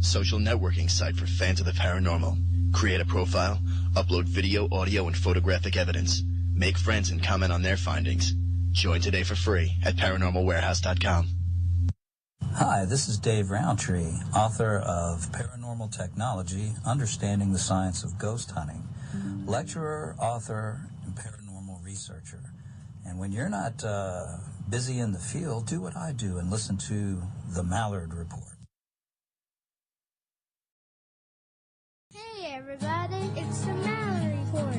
social networking site for fans of the paranormal. Create a profile, upload video, audio, and photographic evidence. Make friends and comment on their findings. Join today for free at ParanormalWarehouse.com. Hi, this is Dave Roundtree, author of Paranormal Technology, Understanding the Science of Ghost Hunting, lecturer, author, and paranormal researcher. And when you're not busy in the field, do what I do and listen to the Mallard Report. Hey everybody, it's the Mallard Report.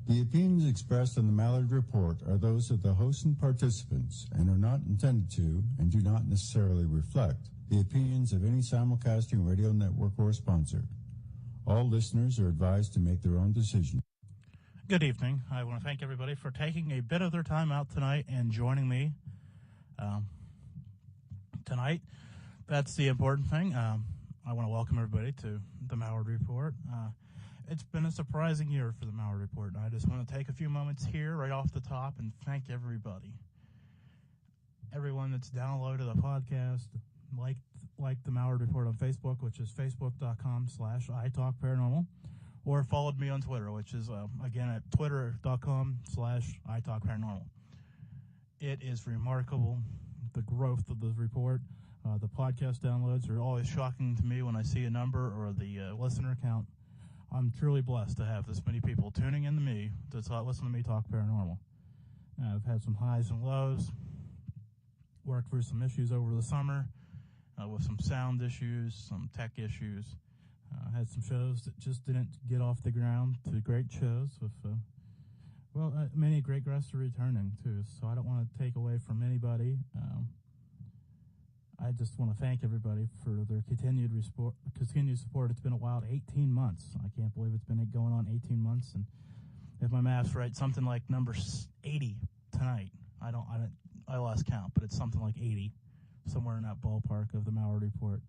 The opinions expressed on the Mallard Report are those of the hosts and participants and are not intended to and do not necessarily reflect the opinions of any simulcasting radio network or sponsor. All listeners are advised to make their own decision. Good evening. I want to thank everybody for taking a bit of their time out tonight and joining me tonight. That's the important thing. I want to welcome everybody to the Mallard Report. It's been a surprising year for the Mallard Report. I just want to take a few moments here right off the top and thank everybody. Everyone that's downloaded the podcast, like the Mallard Report on Facebook, which is facebook.com/italkparanormal, or followed me on Twitter, which is, again, at twitter.com/italkparanormal. It is remarkable, the growth of the report. The podcast downloads are always shocking to me when I see a number or the listener count. I'm truly blessed to have this many people tuning in to me to listen to me talk paranormal. I've had some highs and lows, worked through some issues over the summer with some sound issues, some tech issues. Had some shows that just didn't get off the ground to great shows with, many great guests are returning too, so I don't want to take away from anybody. I just want to thank everybody for their continued support. It's been a wild 18 months. I can't believe it's been going on 18 months. And if my math's right, something like number 80 tonight. I lost count, but it's something like 80, somewhere in that ballpark of the Mallard Report.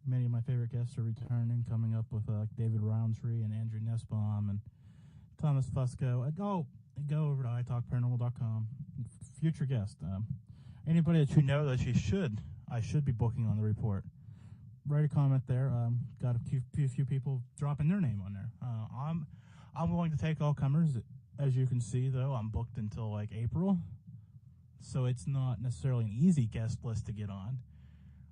Many of my favorite guests are returning, coming up with David Roundtree and Andrew Nussbaum and Thomas Fusco. Go over to italkparanormal.com. Future guest. Anybody that you know that I should be booking on the report, write a comment there. Got a few people dropping their name on there. I'm willing to take all comers. As you can see, though, I'm booked until like April, so it's not necessarily an easy guest list to get on,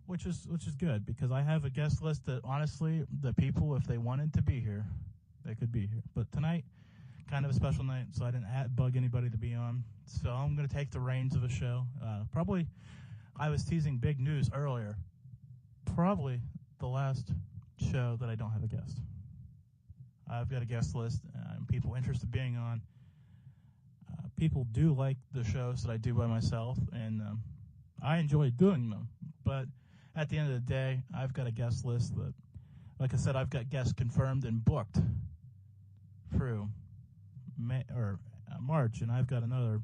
which is good because I have a guest list that honestly, the people, if they wanted to be here, they could be here. But tonight, kind of a special night, so I didn't bug anybody to be on. So I'm going to take the reins of a show. I was teasing big news earlier. Probably the last show that I don't have a guest. I've got a guest list, and people interested in being on. People do like the shows that I do by myself, and I enjoy doing them. But at the end of the day, I've got a guest list that, like I said, I've got guests confirmed and booked through March, and I've got another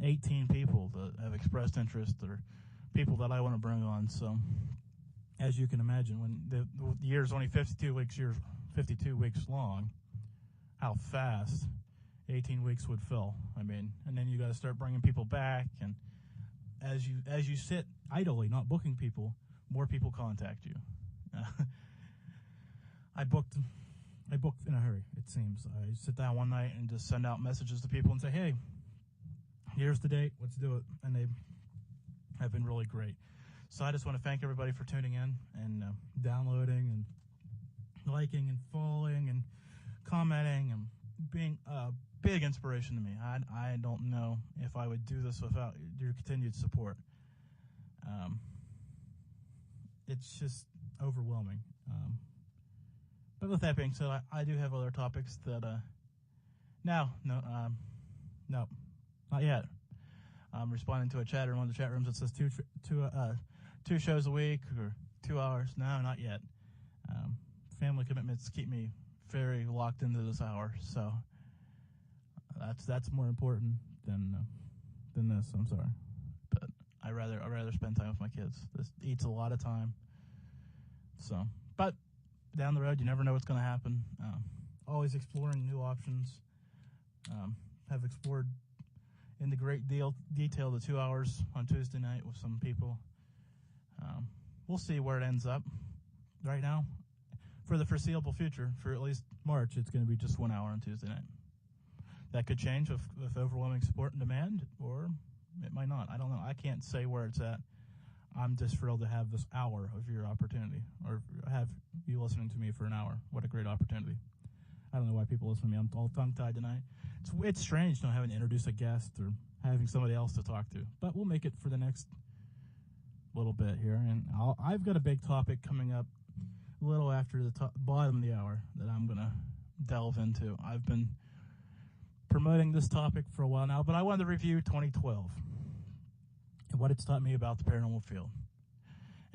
18 people that have expressed interest or people that I want to bring on. So, as you can imagine, when the year's only 52 weeks long, how fast 18 weeks would fill. I mean, and then you got to start bringing people back, and as you sit idly, not booking people, more people contact you. I booked in a hurry, it seems. I sit down one night and just send out messages to people and say, hey, here's the date, let's do it. And they have been really great. So I just want to thank everybody for tuning in and downloading and liking and following and commenting and being a big inspiration to me. I don't know if I would do this without your continued support. It's just overwhelming. But with that being said, I do have other topics that, no, not yet. I'm responding to a chat in one of the chat rooms that says two shows a week or 2 hours. No, not yet. Family commitments keep me very locked into this hour, so That's more important than this. I'm sorry, but I'd rather spend time with my kids. This eats a lot of time. So, but down the road, you never know what's going to happen. Always exploring new options. Have explored in the great detail the 2 hours on Tuesday night with some people. We'll see where it ends up. Right now, for the foreseeable future, for at least March, it's going to be just 1 hour on Tuesday night. That could change with overwhelming support and demand, or it might not. I don't know. I can't say where it's at. I'm just thrilled to have this hour of your opportunity, or have you listening to me for an hour. What a great opportunity. I don't know why people listen to me. I'm all tongue-tied tonight. It's strange not having to introduce a guest or having somebody else to talk to. But we'll make it for the next little bit here. And I've got a big topic coming up a little after the bottom of the hour that I'm going to delve into. I've been promoting this topic for a while now, but I wanted to review 2012 and what it's taught me about the paranormal field.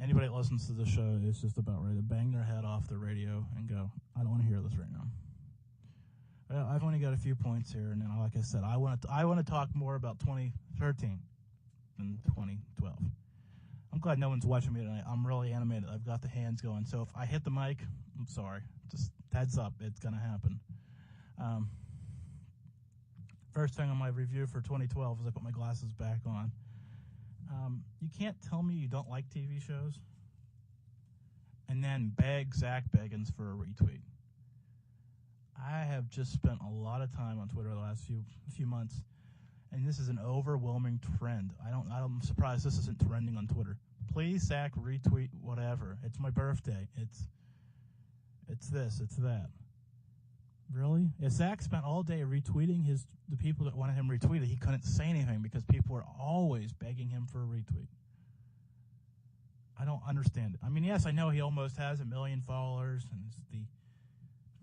Anybody that listens to the show is just about ready to bang their head off the radio and go, I don't want to hear this right now. Well, I've only got a few points here, and then, like I said, I want to talk more about 2013 than 2012. I'm glad no one's watching me tonight. I'm really animated. I've got the hands going. So if I hit the mic, I'm sorry. Just heads up, it's going to happen. First thing on my review for 2012 is I put my glasses back on. You can't tell me you don't like TV shows and then beg Zach Bagans for a retweet. I have just spent a lot of time on Twitter the last few months, and this is an overwhelming trend. I'm surprised this isn't trending on Twitter. Please, Zach, retweet whatever. It's my birthday. It's this, it's that. Really? If Zach spent all day retweeting the people that wanted him retweeted, he couldn't say anything because people were always begging him for a retweet. I don't understand it. I mean, yes, I know he almost has 1 million followers and is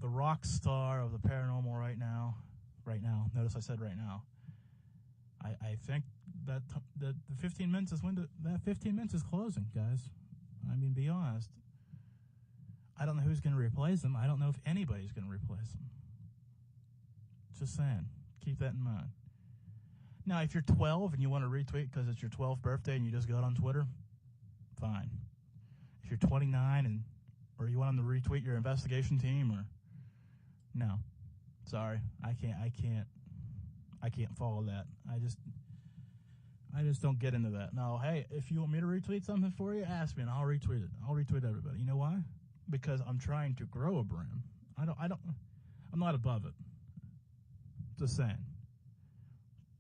the rock star of the paranormal right now. Right now. Notice I said right now. I think that the 15 minutes that 15 minutes is closing, guys. I mean, be honest. I don't know who's going to replace him. I don't know if anybody's going to replace him. Just saying. Keep that in mind. Now, if you're 12 and you want to retweet because it's your 12th birthday and you just got on Twitter, fine. If you're 29 or you want them to retweet your investigation team, or no, sorry, I can't follow that. I just don't get into that. No, hey, if you want me to retweet something for you, ask me and I'll retweet it. I'll retweet everybody. You know why? Because I'm trying to grow a brand. I'm not above it. Just saying.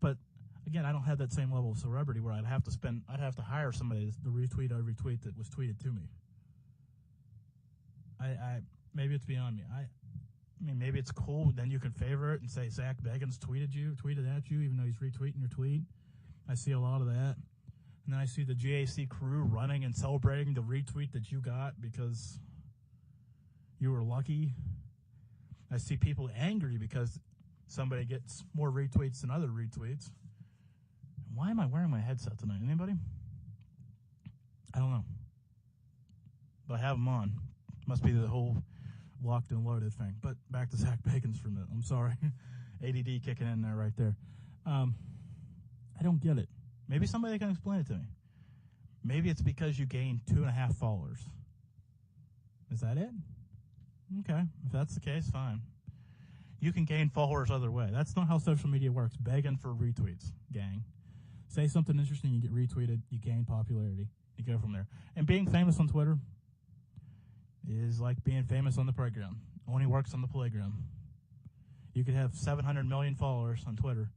But again, I don't have that same level of celebrity where I'd have to hire somebody to retweet every tweet that was tweeted to me. Maybe it's beyond me. I mean, maybe it's cool. Then you can favor it and say Zach Bagans tweeted at you, even though he's retweeting your tweet. I see a lot of that. And then I see the GAC crew running and celebrating the retweet that you got because you were lucky. I see people angry because somebody gets more retweets than other retweets. Why am I wearing my headset tonight? Anybody? I don't know. But I have them on. Must be the whole locked and loaded thing. But back to Zach Bagans for a minute. I'm sorry. ADD kicking in there right there. I don't get it. Maybe somebody can explain it to me. Maybe it's because you gained 2.5 followers. Is that it? Okay. If that's the case, fine. You can gain followers other way. That's not how social media works. Begging for retweets, gang. Say something interesting, you get retweeted, you gain popularity. You go from there. And being famous on Twitter is like being famous on the playground. Only works on the playground. You could have 700 million followers on Twitter.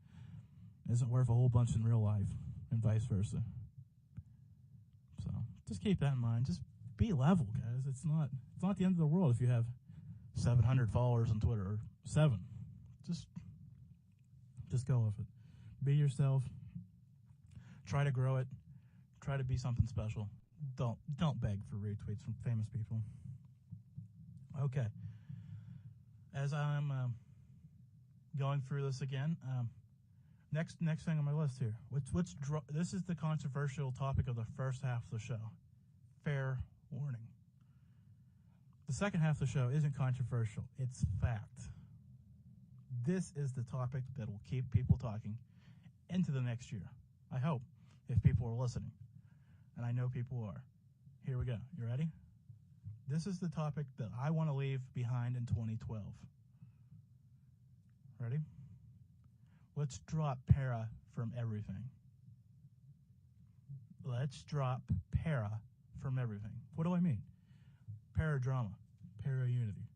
Isn't worth a whole bunch in real life, and vice versa. So just keep that in mind. Just be level, guys. It's not the end of the world if you have 700 followers on Twitter, or 7. Just go with it. Be yourself. Try to grow it. Try to be something special. Don't beg for retweets from famous people. Okay. As I'm going through this again, next thing on my list here. This is the controversial topic of the first half of the show. Fair warning. The second half of the show isn't controversial. It's fact. This is the topic that will keep people talking into the next year. I hope, if people are listening. And I know people are. Here we go. You ready? This is the topic that I want to leave behind in 2012. Ready? Let's drop para from everything. Let's drop para from everything. What do I mean? Para drama, para unity,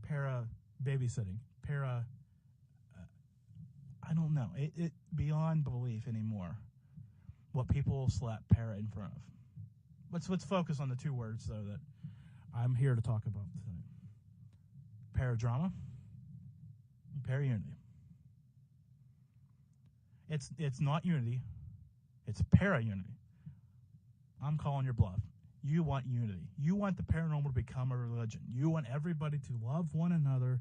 para babysitting, para, I don't know. It beyond belief anymore what people slap para in front of. Let's focus on the two words, though, that I'm here to talk about tonight. Para drama and para unity. It's not unity. It's para unity. I'm calling your bluff. You want unity. You want the paranormal to become a religion. You want everybody to love one another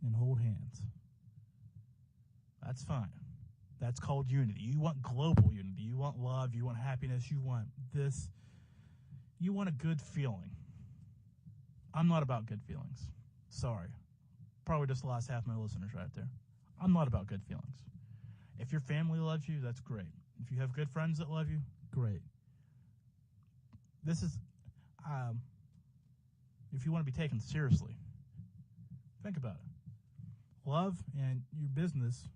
and hold hands. That's fine. That's called unity. You want global unity. You want love. You want happiness. You want this. You want a good feeling. I'm not about good feelings. Sorry. Probably just lost half my listeners right there. I'm not about good feelings. If your family loves you, that's great. If you have good friends that love you, great. This is, if you want to be taken seriously, think about it. Love and your business,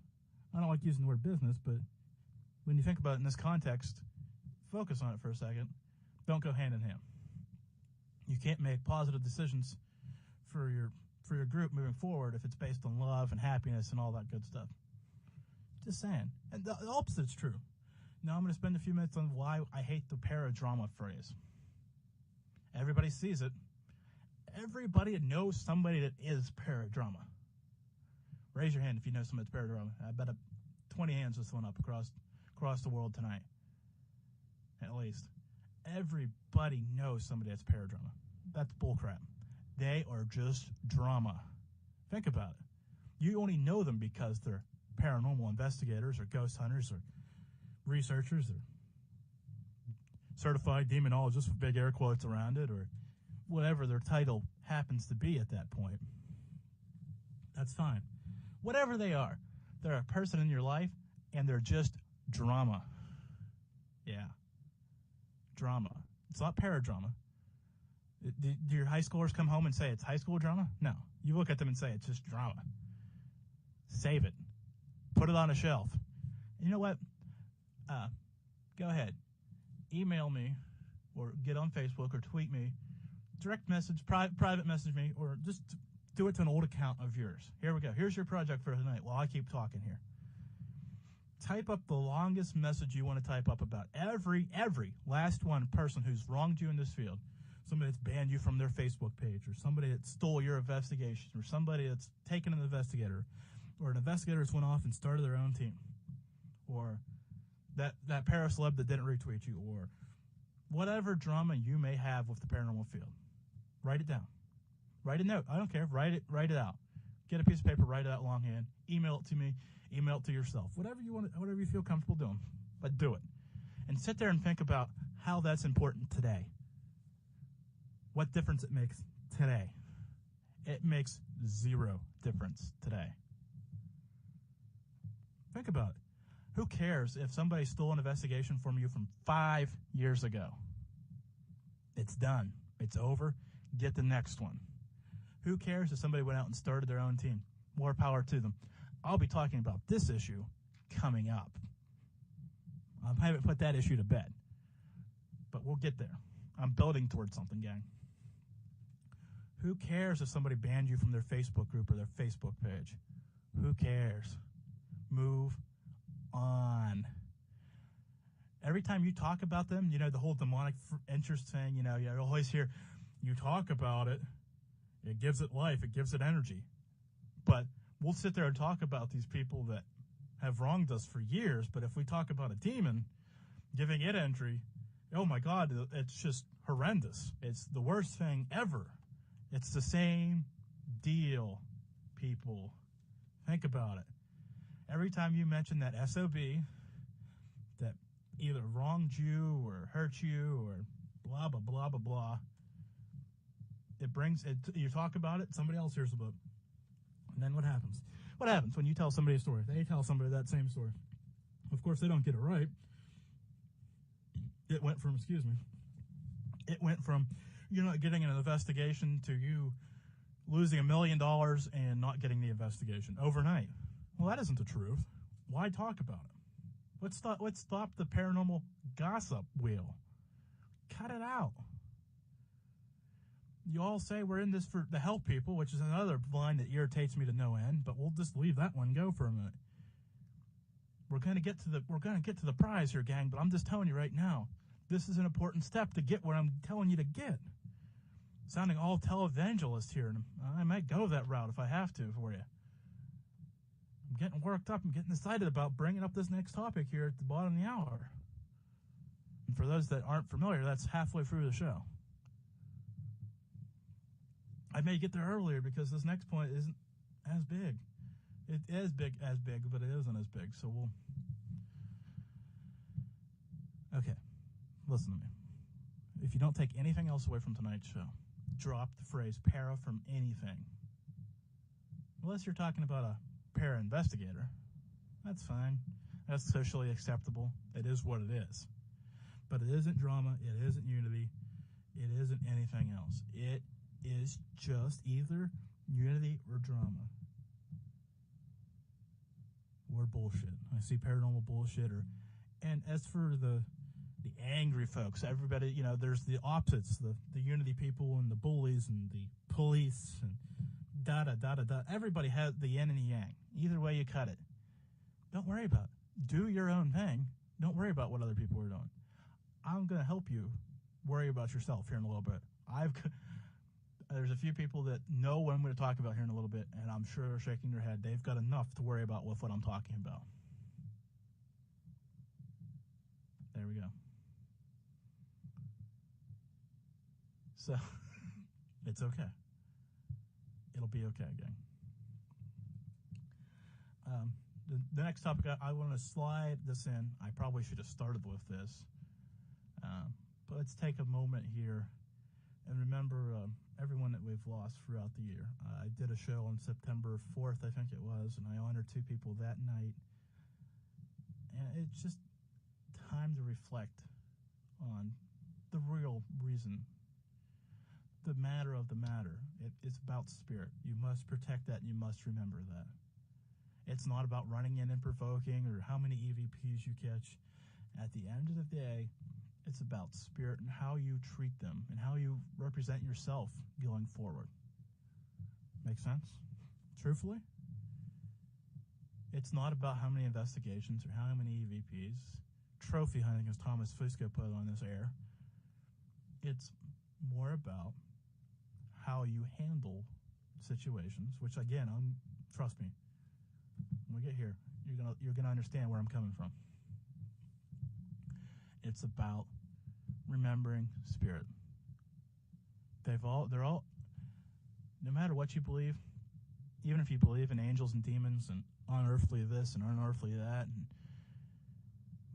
I don't like using the word business, but when you think about it in this context, focus on it for a second. Don't go hand in hand. You can't make positive decisions for your group moving forward if it's based on love and happiness and all that good stuff. Just saying. And the opposite's true. Now I'm going to spend a few minutes on why I hate the paradrama phrase. Everybody sees it. Everybody knows somebody that is paradrama. Raise your hand if you know somebody that's paradrama. I bet 20 hands just went up across the world tonight. At least. Everybody knows somebody that's paradrama. That's bullcrap. They are just drama. Think about it. You only know them because they're paranormal investigators or ghost hunters or researchers or certified demonologists with big air quotes around it or whatever their title happens to be at that point. That's fine. Whatever they are, they're a person in your life and they're just drama. Yeah. Drama. It's not paradrama. Do your high schoolers come home and say it's high school drama? No. You look at them and say it's just drama. Save it. Put it on a shelf. And you know what? Go ahead. Email me or get on Facebook or tweet me. Direct message, private message me, or just do it to an old account of yours. Here we go. Here's your project for tonight while I keep talking here. Type up the longest message you want to type up about every last one person who's wronged you in this field. Somebody that's banned you from their Facebook page, or somebody that stole your investigation, or somebody that's taken an investigator, or an investigator that's went off and started their own team, or that paraceleb that didn't retweet you, or whatever drama you may have with the paranormal field. Write it down. Write a note. I don't care. Write it out. Get a piece of paper, write it out longhand, email it to me, email it to yourself. Whatever you want, whatever you feel comfortable doing, but do it. And sit there and think about how that's important today. What difference it makes today. It makes zero difference today. Think about it. Who cares if somebody stole an investigation from you from 5 years ago? It's done. It's over. Get the next one. Who cares if somebody went out and started their own team? More power to them. I'll be talking about this issue coming up. I haven't put that issue to bed, but we'll get there. I'm building towards something, gang. Who cares if somebody banned you from their Facebook group or their Facebook page? Who cares? Move on. Every time you talk about them, you know, the whole demonic interest thing, you know, you always hear, you talk about it, it gives it life, it gives it energy. But we'll sit there and talk about these people that have wronged us for years, but if we talk about a demon giving it entry, oh my God, it's just horrendous. It's the worst thing ever. It's the same deal, people. Think about it. Every time you mention that SOB that either wronged you or hurt you or blah, blah, blah, blah, blah, it brings it, you talk about it, somebody else hears about it. And then what happens? What happens when you tell somebody a story? They tell somebody that same story. Of course, they don't get it right. It went from you not getting an investigation to you losing $1 million and not getting the investigation overnight. Well, that isn't the truth. Why talk about it? Let's stop the paranormal gossip wheel. Cut it out. You all say we're in this to help people, which is another line that irritates me to no end, but we'll just leave that one go for a minute. We're gonna get to the prize here, gang, but I'm just telling you right now, this is an important step to get what I'm telling you to get. Sounding all televangelist here, and I might go that route if I have to for you. I'm getting worked up. I'm getting excited about bringing up this next topic here at the bottom of the hour. And for those that aren't familiar, that's halfway through the show. I may get there earlier because this next point isn't as big. It is big, but it isn't as big. So we'll... Okay. Listen to me. If you don't take anything else away from tonight's show, drop the phrase para from anything. Unless you're talking about a para investigator. That's fine. That's socially acceptable. It is what it is. But it isn't drama. It isn't unity. It isn't anything else. It is just either unity or drama. Or bullshit. I see paranormal bullshit. And as for the angry folks, everybody, there's the opposites, the unity people and the bullies and the police and da-da-da-da-da. Everybody has the yin and the yang. Either way you cut it. Don't worry about it. Do your own thing. Don't worry about what other people are doing. I'm going to help you worry about yourself here in a little bit. There's a few people that know what I'm going to talk about here in a little bit, and I'm sure they're shaking their head. They've got enough to worry about with what I'm talking about. There we go. So, it's okay. It'll be okay, gang. The next topic, I want to slide this in. I probably should have started with this. But let's take a moment here and remember everyone that we've lost throughout the year. I did a show on September 4th, I think it was, and I honored 2 people that night. And it's just time to reflect on the real reason, the matter of the matter. It's about spirit. You must protect that, and you must remember that. It's not about running in and provoking or how many EVPs you catch. At the end of the day, it's about spirit and how you treat them and how you represent yourself going forward. Make sense? Truthfully? It's not about how many investigations or how many EVPs, trophy hunting, as Thomas Fusco put on this air. It's more about how you handle situations, which again, trust me, when we get here, you're gonna understand where I'm coming from. It's about remembering spirit. They're all, no matter what you believe, even if you believe in angels and demons and unearthly this and unearthly that, and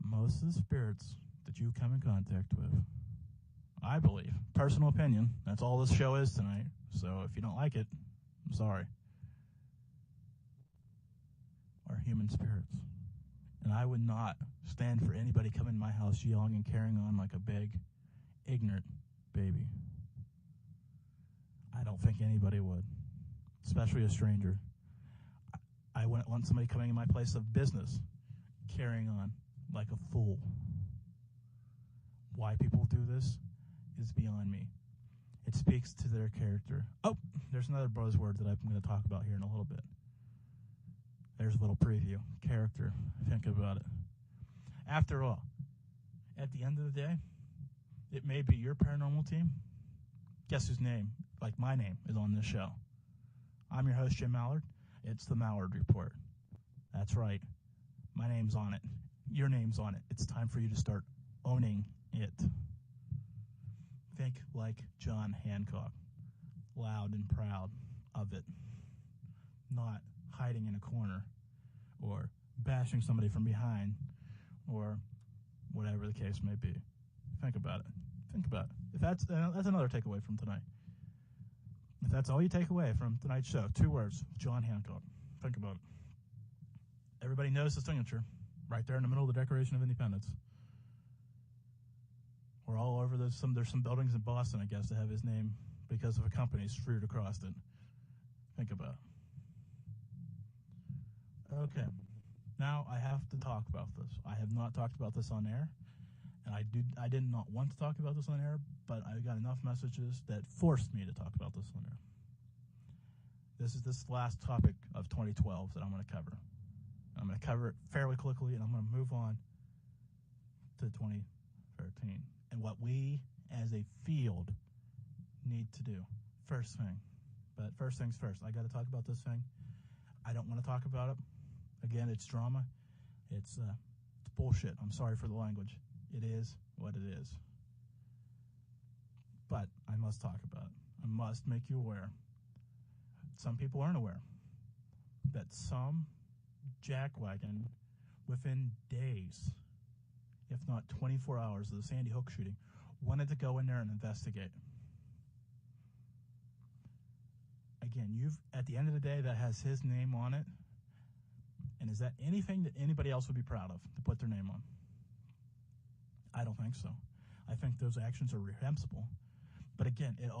most of the spirits that you come in contact with, I believe, personal opinion, that's all this show is tonight, so if you don't like it, I'm sorry, are human spirits. And I would not stand for anybody coming in my house yelling and carrying on like a big, ignorant baby. I don't think anybody would, especially a stranger. I wouldn't want somebody coming in my place of business carrying on like a fool. Why people do this is beyond me. It speaks to their character. Oh, there's another buzzword that I'm going to talk about here in a little bit. There's a little preview. Character. Think about it. After all, at the end of the day, it may be your paranormal team. Guess whose name, like my name, is on this show? I'm your host, Jim Mallard. It's the Mallard Report. That's right. My name's on it. Your name's on it. It's time for you to start owning it. Think like John Hancock. Loud and proud of it. Not hiding in a corner or bashing somebody from behind or whatever the case may be. Think about it. Think about it. If that's another takeaway from tonight. If that's all you take away from tonight's show, 2 words, John Hancock. Think about it. Everybody knows the signature. Right there in the middle of the Declaration of Independence. We're all over there's some buildings in Boston, I guess, that have his name because of a company screwed across it. Think about it. Okay. Now I have to talk about this. I have not talked about this on air, and I did not want to talk about this on air, but I got enough messages that forced me to talk about this on air. This is this last topic of 2012 that I'm going to cover. I'm going to cover it fairly quickly, and I'm going to move on to 2013 and what we as a field need to do. First things first. I got to talk about this thing. I don't want to talk about it. Again, it's drama. It's bullshit. I'm sorry for the language. It is what it is. But I must talk about it. I must make you aware. Some people aren't aware that some jackwagon, within days, if not 24 hours of the Sandy Hook shooting, wanted to go in there and investigate. Again, at the end of the day, that has his name on it. And is that anything that anybody else would be proud of to put their name on? I don't think so. I think those actions are reprehensible. But again, it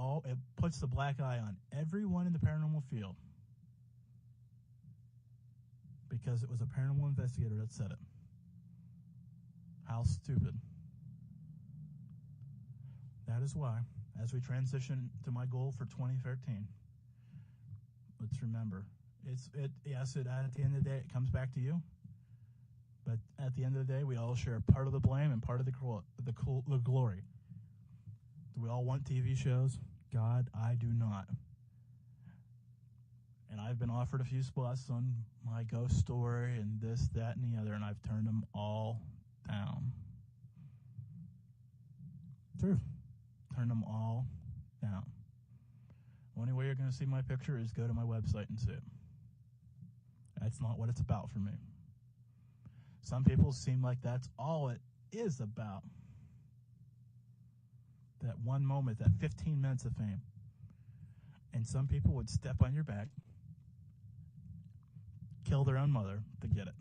puts the black eye on everyone in the paranormal field. Because it was a paranormal investigator that said it. How stupid. That is why, as we transition to my goal for 2013, let's remember, at the end of the day, it comes back to you. But at the end of the day, we all share part of the blame and part of the glory. Do we all want TV shows? God, I do not. And I've been offered a few spots on my ghost story and this, that, and the other, and I've turned them all down. True. Turn them all down. Only way you're going to see my picture is go to my website and see it. That's not what it's about for me. Some people seem like that's all it is about. That one moment, that 15 minutes of fame. And some people would step on your back, kill their own mother to get it.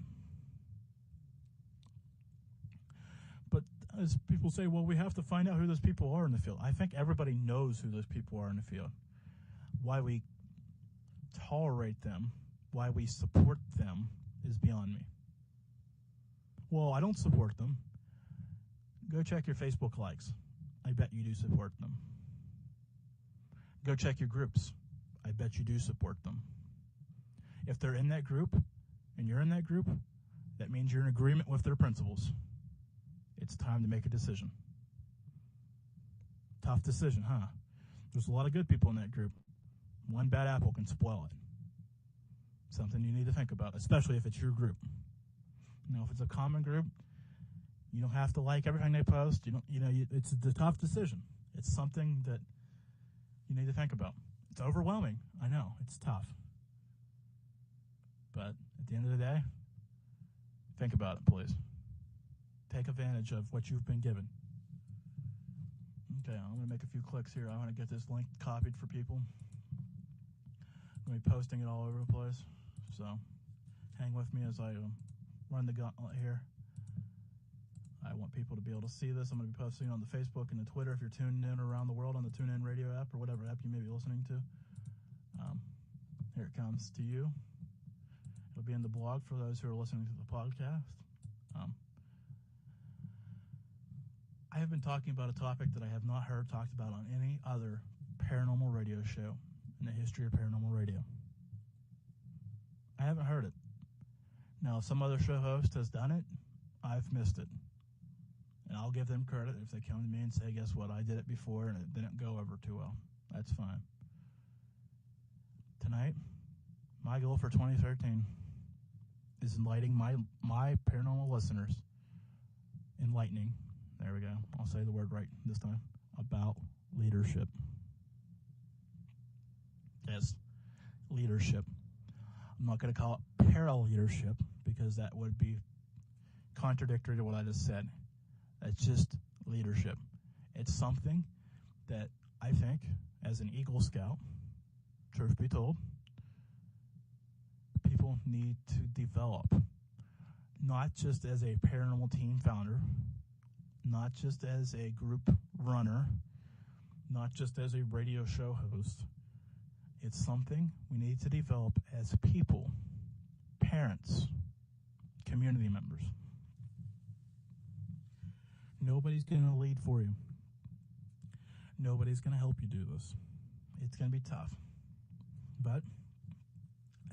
But as people say, well, we have to find out who those people are in the field. I think everybody knows who those people are in the field. Why we tolerate them, why we support them, is beyond me. Well, I don't support them. Go check your Facebook likes. I bet you do support them. Go check your groups. I bet you do support them. If they're in that group, and you're in that group, that means you're in agreement with their principles. It's time to make a decision. Tough decision, huh? There's a lot of good people in that group. One bad apple can spoil it. Something you need to think about, especially if it's your group. If it's a common group, you don't have to like everything they post. It's a tough decision. It's something that you need to think about. It's overwhelming. I know. It's tough. But at the end of the day, think about it, please. Take advantage of what you've been given. Okay, I'm going to make a few clicks here. I want to get this link copied for people. I'm going to be posting it all over the place. So hang with me as I run the gauntlet here. I want people to be able to see this. I'm going to be posting it on the Facebook and the Twitter if you're tuned in around the world on the TuneIn Radio app or whatever app you may be listening to. Here it comes to you. It'll be in the blog for those who are listening to the podcast. I have been talking about a topic that I have not heard talked about on any other paranormal radio show in the history of paranormal radio. I haven't heard it. Now, if some other show host has done it, I've missed it. And I'll give them credit if they come to me and say, guess what, I did it before and it didn't go over too well. That's fine. Tonight, my goal for 2013 is enlightening my paranormal listeners. Enlightening. There we go. I'll say the word right this time. About leadership. Yes, leadership. I'm not going to call it para-leadership because that would be contradictory to what I just said. It's just leadership. It's something that I think, as an Eagle Scout, truth be told, people need to develop. not just as a paranormal team founder, not just as a group runner, not just as a radio show host. It's something we need to develop as people, parents, community members. Nobody's going to lead for you. Nobody's going to help you do this. It's going to be tough. But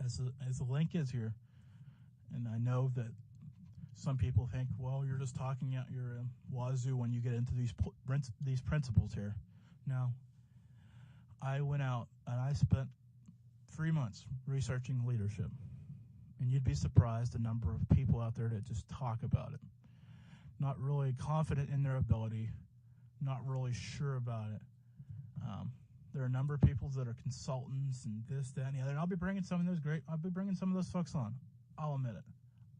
as the link is here, and I know that some people think, well, you're just talking out your wazoo when you get into these principles here. No. I went out and I spent 3 months researching leadership. And you'd be surprised the number of people out there that just talk about it. Not really confident in their ability, not really sure about it. There are a number of people that are consultants and this, that, and the other. And I'll be bringing some of those folks on. I'll admit it.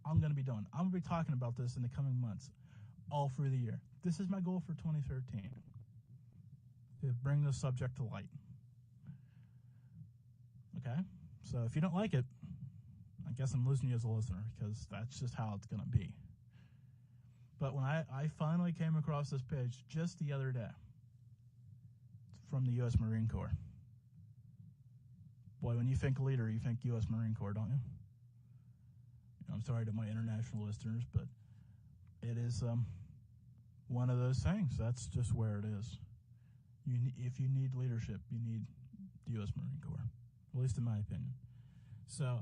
I'm going to be doing. I'm going to be talking about this in the coming months, all through the year. This is my goal for 2013, to bring this subject to light. Okay? So if you don't like it, I guess I'm losing you as a listener, because that's just how it's going to be. But when I finally came across this page just the other day, from the U.S. Marine Corps. Boy, when you think leader, you think U.S. Marine Corps, don't you? I'm sorry to my international listeners, but it is one of those things. That's just where it is. If you need leadership, you need the U.S. Marine Corps, at least in my opinion. So,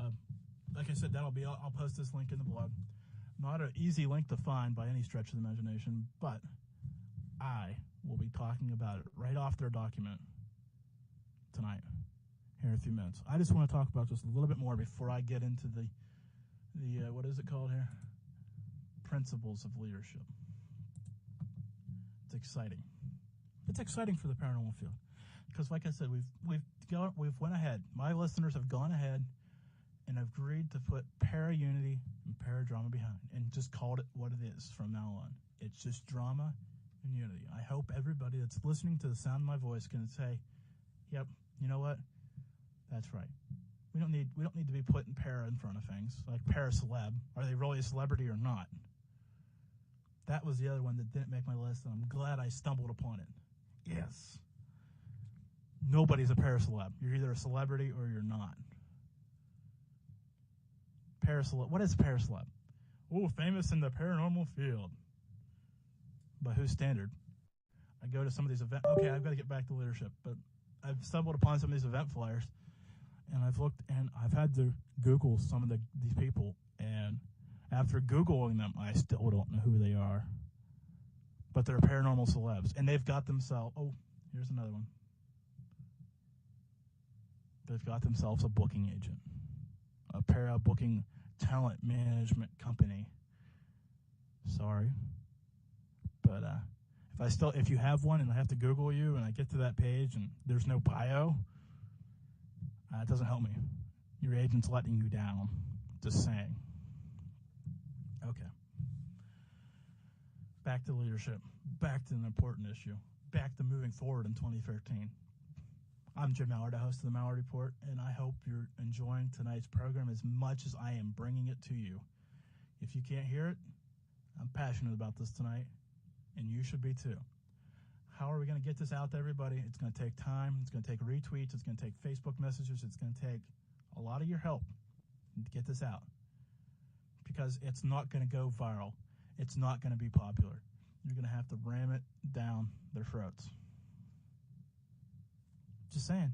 like I said, I'll post this link in the blog. Not an easy link to find by any stretch of the imagination, but I will be talking about it right off their document tonight, here in a few minutes. I just want to talk about this a little bit more before I get into the what is it called here? Principles of leadership. It's exciting. It's exciting for the paranormal field because, like I said, we've went ahead. My listeners have gone ahead and agreed to put para-unity and para-drama behind and just called it what it is from now on. It's just drama and unity. I hope everybody that's listening to the sound of my voice can say, yep, you know what? That's right. We don't need to be putting para in front of things, like para-celeb. Are they really a celebrity or not? That was the other one that didn't make my list, and I'm glad I stumbled upon it. Yes. Nobody's a para-celeb. You're either a celebrity or you're not. Para-celeb. What is a para-celeb? Oh, famous in the paranormal field. By whose standard? I go to some of these events. Okay, I've got to get back to leadership, but I've stumbled upon some of these event flyers, and I've looked, and I've had to Google some of these people, and after Googling them, I still don't know who they are. But they're paranormal celebs, and they've got themselves, oh, here's another one. They've got themselves a booking agent, a para-booking talent management company. Sorry. But if you have one and I have to Google you and I get to that page and there's no bio, it doesn't help me. Your agent's letting you down. Just saying. Okay. Back to leadership. Back to an important issue. Back to moving forward in 2013. I'm Jim Mallard, the host of the Mallard Report, and I hope you're enjoying tonight's program as much as I am bringing it to you. If you can't hear it, I'm passionate about this tonight, and you should be too. How are we going to get this out to everybody? It's going to take time. It's going to take retweets. It's going to take Facebook messages. It's going to take a lot of your help to get this out, because it's not going to go viral. It's not going to be popular. You're going to have to ram it down their throats. Just saying.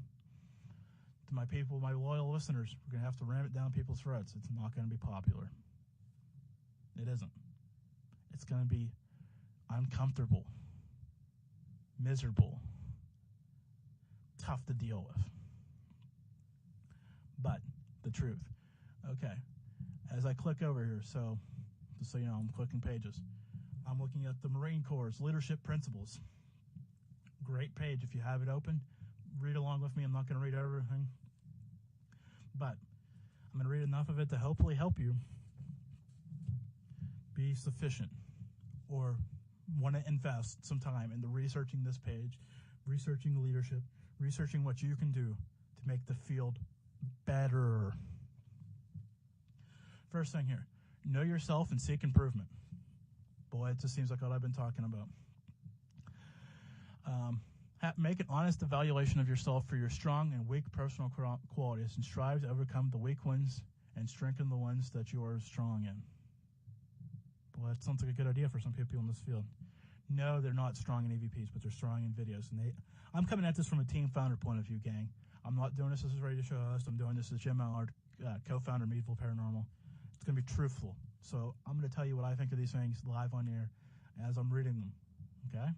To my people, my loyal listeners, we're going to have to ram it down people's throats. It's not going to be popular. It isn't. It's going to be uncomfortable, miserable, tough to deal with. But the truth. Okay. As I click over here, so just so you know, I'm clicking pages. I'm looking at the Marine Corps' leadership principles. Great page. If you have it open, read along with me. I'm not going to read everything, but I'm going to read enough of it to hopefully help you be sufficient or want to invest some time into researching this page, researching leadership, researching what you can do to make the field better. First thing here, Know yourself and seek improvement. Boy, it just seems like what I've been talking about. Make an honest evaluation of yourself for your strong and weak personal qualities and strive to overcome the weak ones and strengthen the ones that you are strong in. Boy, that sounds like a good idea for some people in this field. No, they're not strong in EVPs, but they're strong in videos. And I'm coming at this from a team founder point of view, gang. I'm not doing this as a radio show host. I'm doing this as Jim Mallard, co-founder of Meadville Paranormal. It's going to be truthful. So I'm going to tell you what I think of these things live on air as I'm reading them, okay?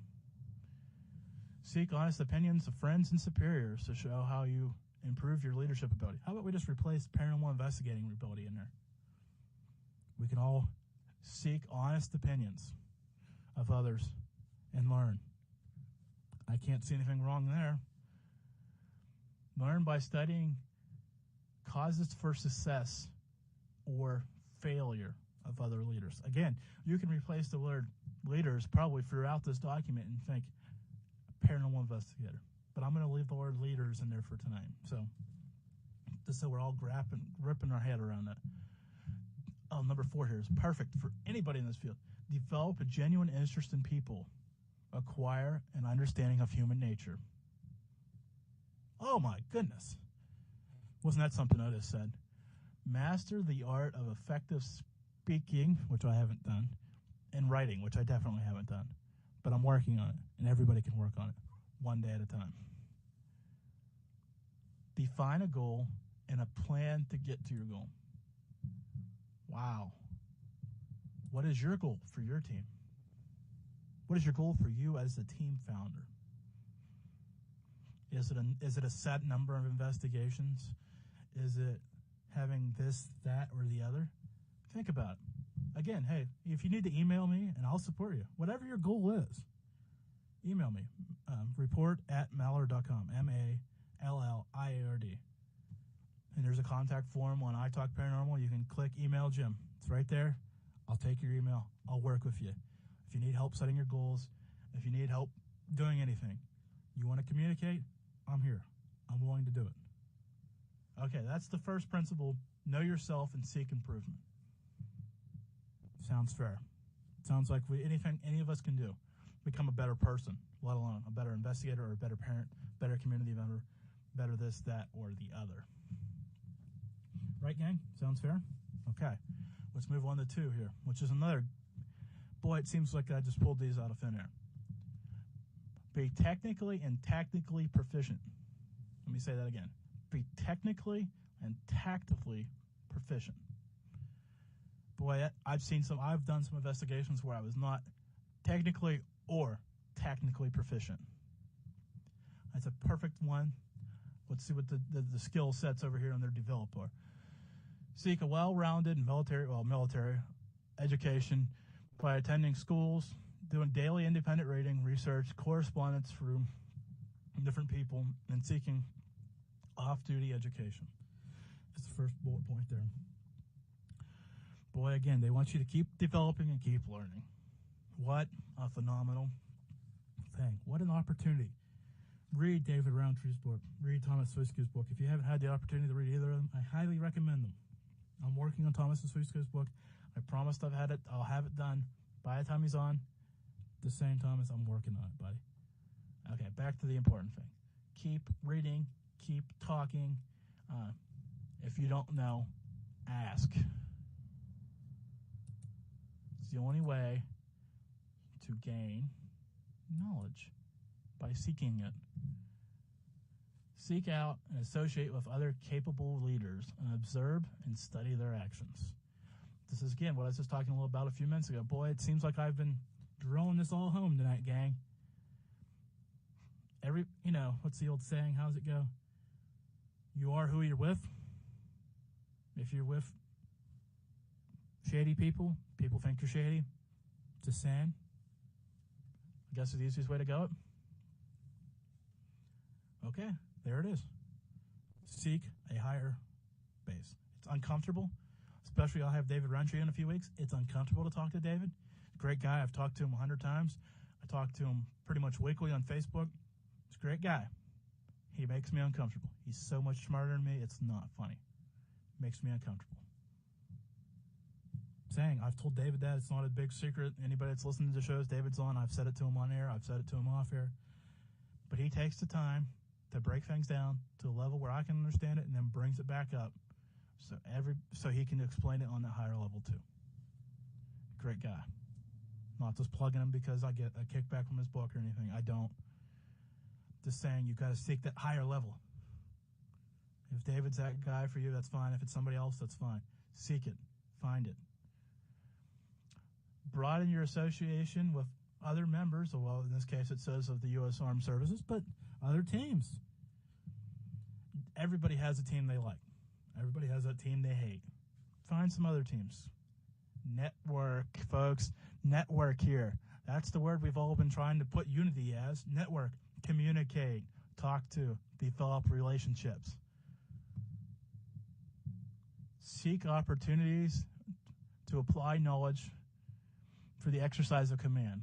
Seek honest opinions of friends and superiors to show how you improve your leadership ability. How about we just replace paranormal investigating ability in there? We can all seek honest opinions of others and learn. I can't see anything wrong there. Learn by studying causes for success or failure of other leaders. Again, you can replace the word leaders probably throughout this document and think paranormal investigator. But I'm going to leave the word leaders in there for tonight. So, just so we're all ripping our head around that. Oh, number 4 here is perfect for anybody in this field. Develop a genuine interest in people. Acquire an understanding of human nature. Oh my goodness. Wasn't that something Otis said? Master the art of effective speaking, which I haven't done, and writing, which I definitely haven't done. But I'm working on it, and everybody can work on it, one day at a time. Define a goal and a plan to get to your goal. Wow. What is your goal for your team? What is your goal for you as the team founder? Is it a set number of investigations? Is it having this, that, or the other? Think about it. Again, hey, if you need to email me, and I'll support you. Whatever your goal is, email me. report@mallard.com, MALLIARD. And there's a contact form on iTalk Paranormal. You can click email Jim. It's right there. I'll take your email. I'll work with you. If you need help setting your goals, if you need help doing anything, you want to communicate, I'm here. I'm willing to do it. Okay, that's the first principle. Know yourself and seek improvement. Sounds fair. Sounds like anything any of us can do. Become a better person, let alone a better investigator or a better parent, better community member, better this, that, or the other. Right, gang? Sounds fair? Okay. Let's move on to 2 here, which is another. Boy, it seems like I just pulled these out of thin air. Be technically and tactically proficient. Let me say that again. Be technically and tactically proficient. Boy, I've done some investigations where I was not technically or tactically proficient. That's a perfect one. Let's see what the skill sets over here on their developer. Seek a well-rounded military education by attending schools, doing daily independent reading, research, correspondence through different people, and seeking off-duty education. That's the first bullet point there. Boy, again, they want you to keep developing and keep learning. What a phenomenal thing. What an opportunity. Read David Roundtree's book. Read Thomas Swisko's book. If you haven't had the opportunity to read either of them, I highly recommend them. I'm working on Thomas Swisko's book. I promised I'll have it done by the time he's on. The same time as I'm working on it, buddy. Okay, back to the important thing. Keep reading. Keep talking. If you don't know, ask. It's the only way to gain knowledge, by seeking it. Seek out and associate with other capable leaders and observe and study their actions. This is, again, what I was just talking a little about a few minutes ago. Boy, it seems like I've been drilling this all home tonight, gang. What's the old saying? How's it go? You are who you're with. If you're with shady people, people think you're shady. Just saying. I guess it's the easiest way to go. Okay, there it is. Seek a higher base. It's uncomfortable, especially I'll have David Roundtree in a few weeks. It's uncomfortable to talk to David. Great guy. I've talked to him 100 times. I talk to him pretty much weekly on Facebook. He's a great guy. He makes me uncomfortable. He's so much smarter than me, it's not funny. Makes me uncomfortable. saying, I've told David that. It's not a big secret. Anybody that's listening to the shows David's on, I've said it to him on air. I've said it to him off air. But he takes the time to break things down to a level where I can understand it and then brings it back up so he can explain it on that higher level too. Great guy. Not just plugging him because I get a kickback from his book or anything. I don't. Just saying you got to seek that higher level. If David's that guy for you, that's fine. If it's somebody else, that's fine. Seek it. Find it. Broaden your association with other members, well, in this case it says of the U.S. Armed Services, but other teams. Everybody has a team they like. Everybody has a team they hate. Find some other teams. Network, folks. Network here. That's the word we've all been trying to put unity as. Network. Communicate. Talk to. Develop relationships. Seek opportunities to apply knowledge for the exercise of command.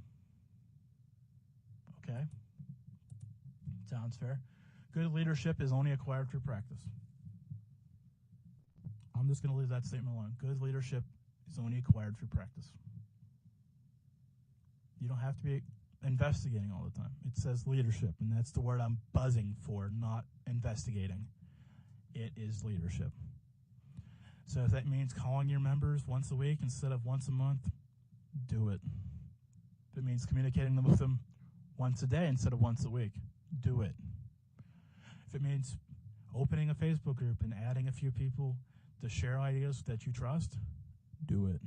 Okay? Sounds fair. Good leadership is only acquired through practice. I'm just going to leave that statement alone. Good leadership is only acquired through practice. You don't have to be investigating all the time. It says leadership, and that's the word I'm buzzing for, not investigating. It is leadership. So if that means calling your members once a week instead of once a month, do it. If it means communicating with them once a day instead of once a week, do it. If it means opening a Facebook group and adding a few people to share ideas that you trust, do it.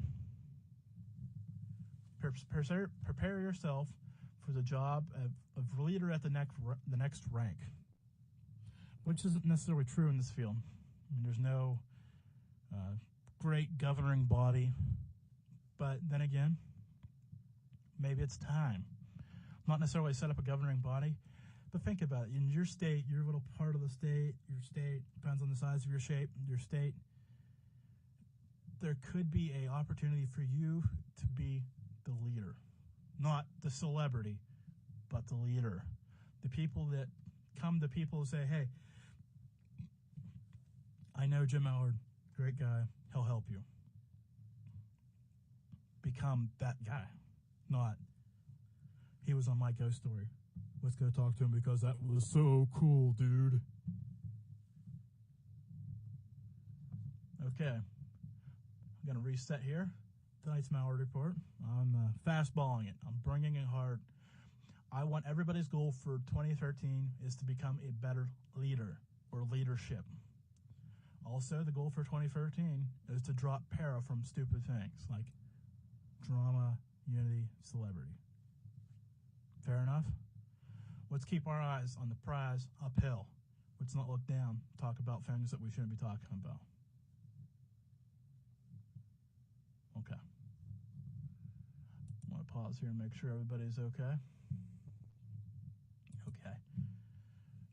Prepare yourself for the job of leader at the next rank, which isn't necessarily true in this field. I mean, there's no great governing body, but then again, maybe it's time. Not necessarily set up a governing body, but think about it. In your state, your little part of the state, your state, depends on the size of your state, there could be an opportunity for you to be the leader. Not the celebrity, but the leader. The people that come to people and say, hey, I know Jim Allard, great guy, he'll help you. Become that guy. Not, he was on my ghost story. Let's go talk to him because that was so cool, dude. Okay. I'm going to reset here. Tonight's Mallard Report. I'm fastballing it. I'm bringing it hard. I want everybody's goal for 2013 is to become a better leader or leadership. Also, the goal for 2013 is to drop para from stupid things like drama, unity, celebrity. Fair enough? Let's keep our eyes on the prize uphill. Let's not look down, talk about things that we shouldn't be talking about. Okay. I want to pause here and make sure everybody's okay. Okay.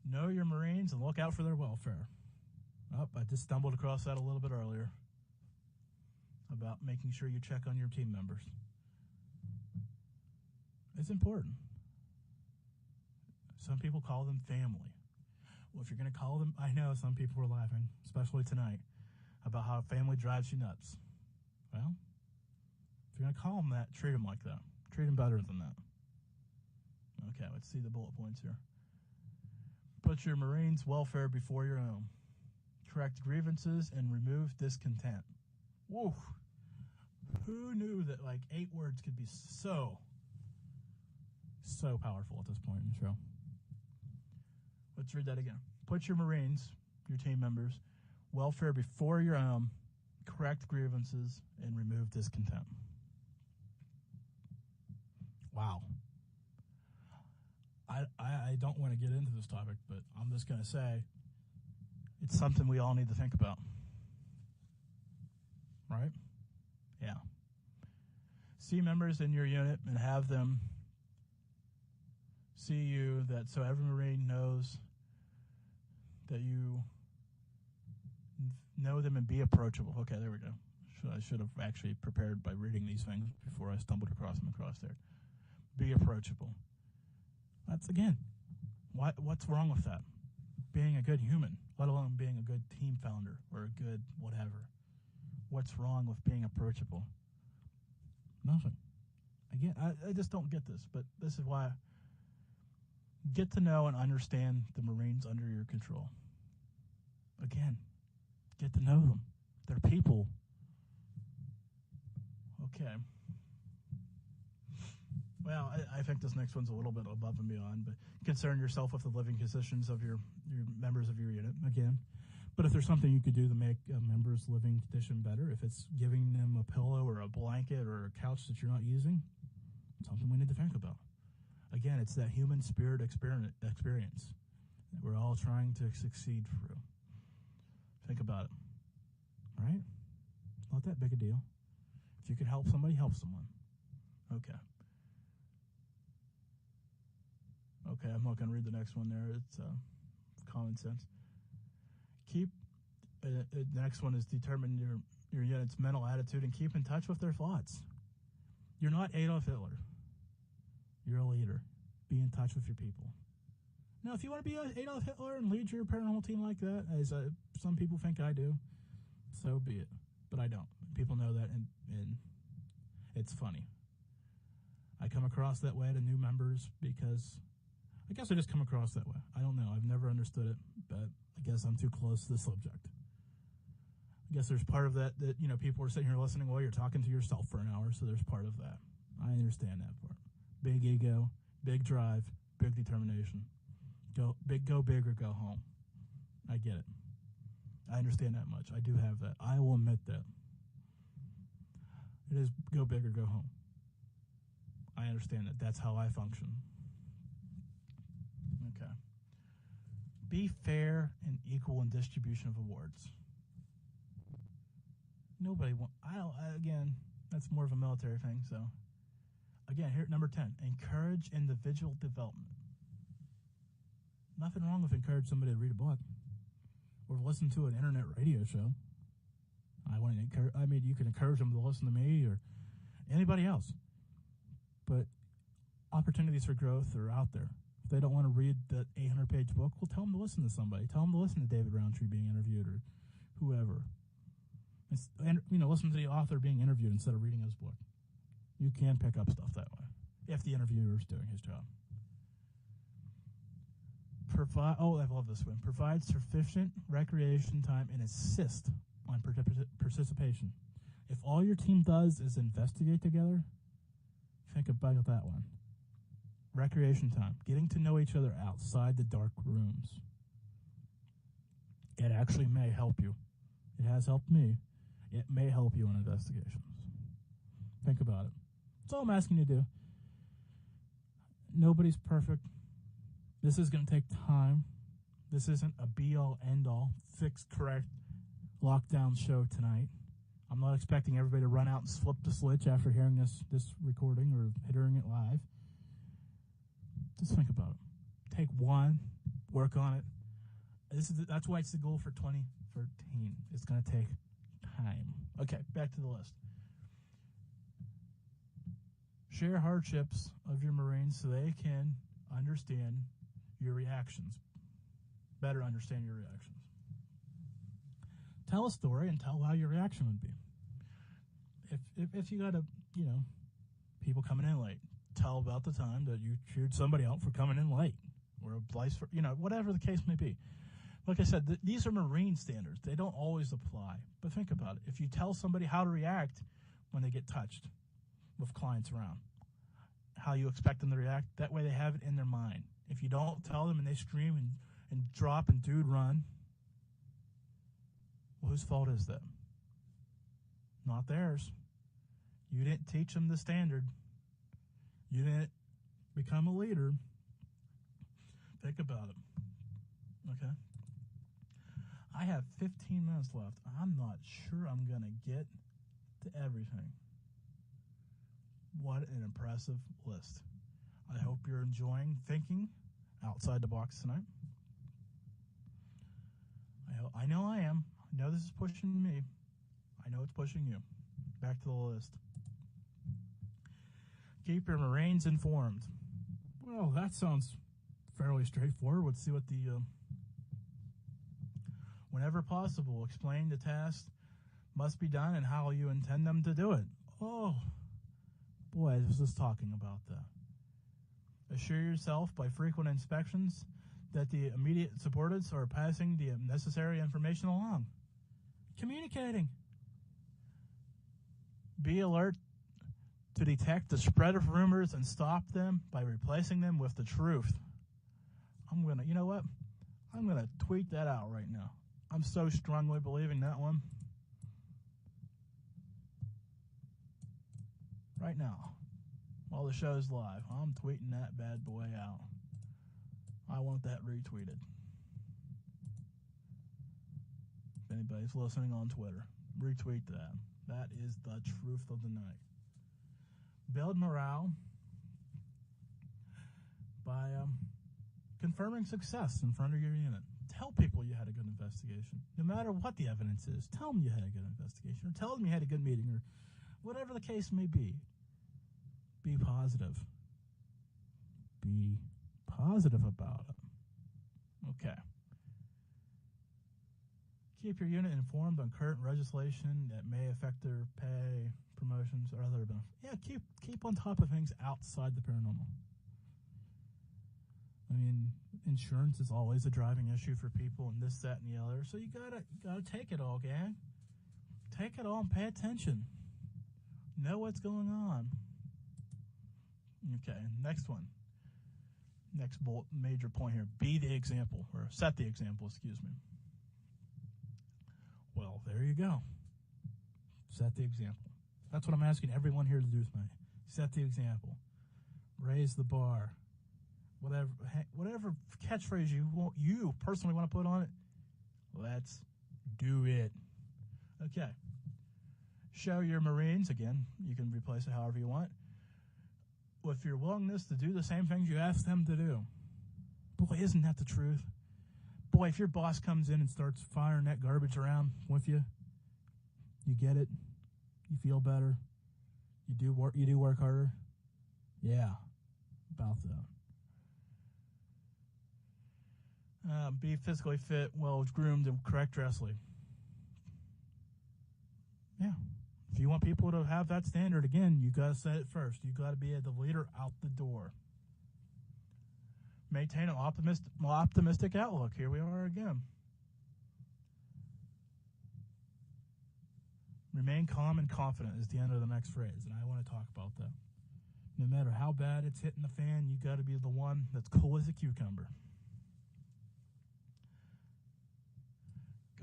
Know your Marines and look out for their welfare. Oh, I just stumbled across that a little bit earlier about making sure you check on your team members. It's important. Some people call them family. Well, if you're going to call them, I know some people were laughing, especially tonight, about how family drives you nuts. Well, if you're going to call them that, treat them like that. Treat them better than that. Okay, let's see the bullet points here. Put your Marines' welfare before your own. Correct grievances and remove discontent. Whoa. Who knew that like 8 words could be so powerful at this point in the show? Let's read that again. Put your Marines, your team members, welfare before your own. Correct grievances and remove discontent. Wow. I don't want to get into this topic, but I'm just going to say it's something we all need to think about. Right? Yeah. See members in your unit and have them see you, that so every Marine knows that you know them and be approachable. Okay, there we go. I should have actually prepared by reading these things before I stumbled across them there. Be approachable. That's, again, what's wrong with that? Being a good human, let alone being a good team founder or a good whatever. What's wrong with being approachable? Nothing. Again, I just don't get this, but this is why. Get to know and understand the Marines under your control. Again, get to know them. They're people. Okay. Well, I think this next one's a little bit above and beyond, but concern yourself with the living conditions of your members of your unit, again. But if there's something you could do to make a member's living condition better, if it's giving them a pillow or a blanket or a couch that you're not using, something we need to think about. Again, it's that human spirit experience that we're all trying to succeed through. Think about it, right? Not that big a deal. If you can help somebody, help someone. Okay, I'm not going to read the next one there. It's common sense. The next one is determine your unit's mental attitude and keep in touch with their thoughts. You're not Adolf Hitler. You're a leader. Be in touch with your people. Now, if you want to be Adolf Hitler and lead your paranormal team like that, as some people think I do, so be it. But I don't. People know that, and it's funny. I come across that way to new members because I guess I just come across that way. I don't know. I've never understood it, but I guess I'm too close to the subject. I guess there's part of that people are sitting here listening while you're talking to yourself for an hour, so there's part of that. I understand that part. Big ego, big drive, big determination. Go big or go home. I get it. I understand that much. I do have that. I will admit that. It is go big or go home. I understand that. That's how I function. Okay. Be fair and equal in distribution of awards. Again, that's more of a military thing, so. Again, here at number 10, encourage individual development. Nothing wrong with encourage somebody to read a book or listen to an internet radio show. You can encourage them to listen to me or anybody else. But opportunities for growth are out there. If they don't want to read that 800-page book, well, tell them to listen to somebody. Tell them to listen to David Roundtree being interviewed or whoever. Listen to the author being interviewed instead of reading his book. You can pick up stuff that way if the interviewer is doing his job. I love this one. Provide sufficient recreation time and assist on participation. If all your team does is investigate together, think about that one. Recreation time. Getting to know each other outside the dark rooms. It actually may help you. It has helped me. It may help you in investigations. Think about it. That's all I'm asking you to do. Nobody's perfect. This is going to take time. This isn't a be-all, end-all, fixed, correct, lockdown show tonight. I'm not expecting everybody to run out and flip the switch after hearing this recording or hearing it live. Just think about it. Take one, work on it. That's why it's the goal for 2013. It's going to take time. Okay, back to the list. Share hardships of your Marines so they can understand your reactions. Better understand your reactions. Tell a story and tell how your reaction would be. If you got people coming in late, tell about the time that you cheered somebody out for coming in late, or whatever the case may be. Like I said, these are Marine standards. They don't always apply. But think about it. If you tell somebody how to react when they get touched with clients around, how you expect them to react, that way they have it in their mind. If you don't tell them and they scream and drop and dude run, well, whose fault is that? Not theirs. You didn't teach them the standard. You didn't become a leader. Think about it. Okay? I have 15 minutes left. I'm not sure I'm going to get to everything. What an impressive list. I hope you're enjoying thinking outside the box tonight. I know I am. I know this is pushing me. I know it's pushing you. Back to the list. Keep your Marines informed. Well, that sounds fairly straightforward. Let's see what whenever possible, explain the task must be done and how you intend them to do it. Oh, Boy, I was just talking about that. Assure yourself by frequent inspections that the immediate subordinates are passing the necessary information along. Communicating. Be alert to detect the spread of rumors and stop them by replacing them with the truth. You know what? I'm going to tweet that out right now. I'm so strongly believing that one. Right now, while the show's live, I'm tweeting that bad boy out. I want that retweeted. If anybody's listening on Twitter, retweet that. That is the truth of the night. Build morale by confirming success in front of your unit. Tell people you had a good investigation. No matter what the evidence is, tell them you had a good investigation, or tell them you had a good meeting, or whatever the case may be. Be positive. Be positive about it. Okay. Keep your unit informed on current legislation that may affect their pay, promotions, or other benefits. Yeah, keep on top of things outside the paranormal. I mean, insurance is always a driving issue for people, and this, that, and the other. So you gotta take it all, gang. Take it all and pay attention. Know what's going on. Okay, next one. Next major point here. Be the example, or set the example, excuse me. Well, there you go. Set the example. That's what I'm asking everyone here to do tonight. Set the example. Raise the bar. Whatever catchphrase you personally want to put on it, let's do it. Okay. Show your Marines, again, you can replace it however you want, with your willingness to do the same things you ask them to do. Boy, isn't that the truth? Boy, if your boss comes in and starts firing that garbage around with you, you get it. You feel better. You do work harder. Yeah, about that. Be physically fit, well groomed, and correct dressly. Yeah. If you want people to have that standard, again, you got to set it first. You got to be the leader out the door. Maintain an optimistic outlook. Here we are again. Remain calm and confident is the end of the next phrase, and I want to talk about that. No matter how bad it's hitting the fan, you got to be the one that's cool as a cucumber.